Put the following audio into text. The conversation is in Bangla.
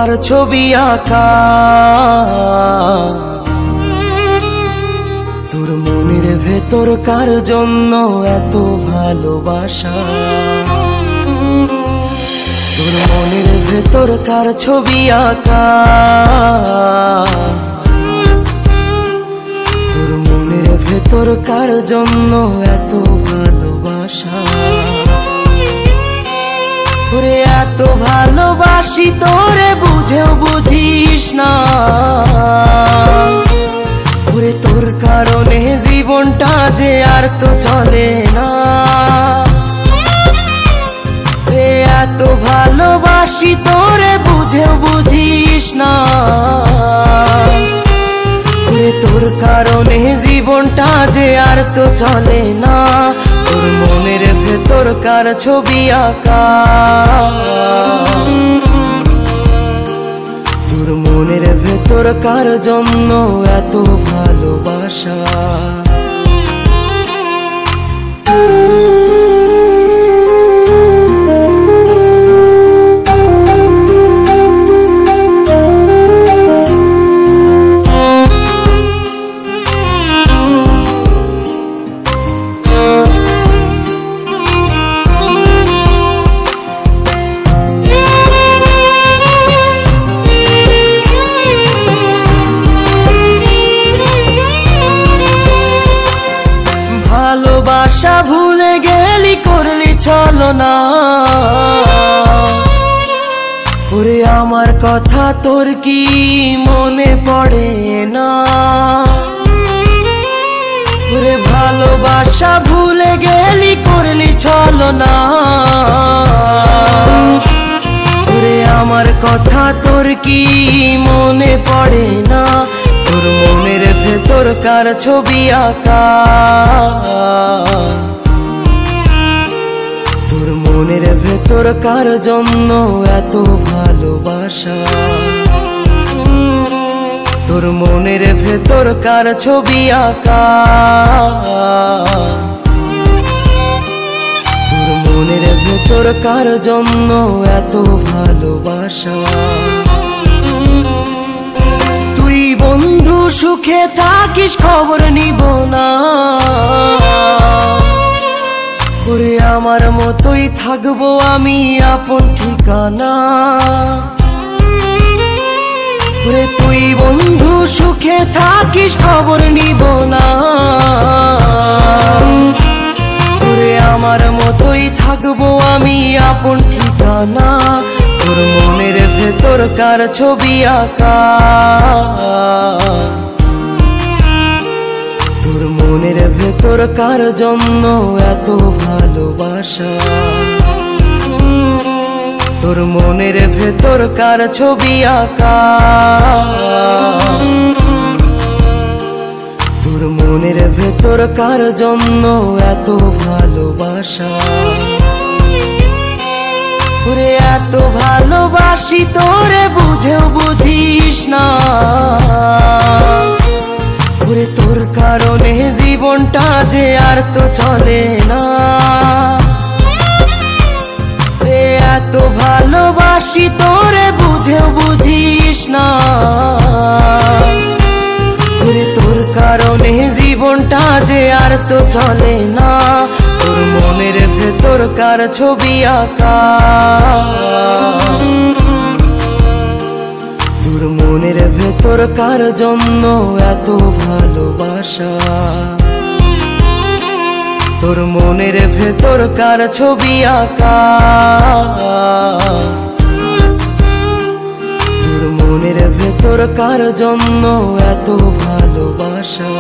কার ছবি আঁকা, তোর মনের ভেতর কার জন্য এত ভালোবাসা, তোর মনের ভেতর কার ছবি আঁকা, তোর মনের ভেতর কার জন্য এত ভালোবাসা। তোরে এত ভালোবাসি তোরে বুঝেও বুঝিস না, ওরে তোর কারণে জীবনটা যে আর তো চলে না। রে এত ভালোবাসি তোরে বুঝেও বুঝিস না, ওরে তোর কারণে জীবনটা যে আর তো চলে না। তোর মনের ভেতর কার ছবি আঁকা, তোর মনের ভেতর কার জন্য এত ভালোবাসা। ভালোবাসা ভুলে গেলি করলি ছলনা, ওরে আমার কথা তোর কি মনে পড়ে না। ওরে ভালোবাসা ভুলে গেলি করলি ছলনা, ওরে আমার কথা তোর কি মনে পড়ে না। তোর মনের ভেতর কার ছবি আঁকা, তোর মনের ভেতর কার জন্য এত ভালোবাসা, তোর মনের ভেতর কার ছবি আঁকা, তোর মনের ভেতর কার জন্য এত ভালোবাসা। বন্ধু সুখে থাকিস খবর নিব না, ওরে আমার মতোই থাকবো আমি আপন ঠিকানা। ওরে তুই বন্ধু সুখে থাকিস খবর নিব না, ওরে আমার মতোই থাকবো আমি আপন ঠিকানা। তোর মনের ভেতর কার ছবি আঁকা, তোর মনের ভেতর কার জন্য এত ভালোবাসা, তোর মনের ভেতর কার ছবি আঁকা, তোর মনের ভেতর কার জন্য এত ভালোবাসা। ওরে এত ভালোবাসি তোরে বুঝেও বুঝিস না, ওরে তোর কারণে জীবনটা যে আর তো চলে না। রে এত ভালোবাসি তোরে বুঝেও বুঝিস না, ওরে তোর কারণে জীবনটা যে আর তো চলে না। তোর মনের ভেতর কার ছবি আঁকা, তোর মনের ভেতর কার জন্য এত ভালোবাসা, তোর মনের ভেতর কার ছবি আঁকা, তোর মনের ভেতর কার জন্য এত ভালোবাসা।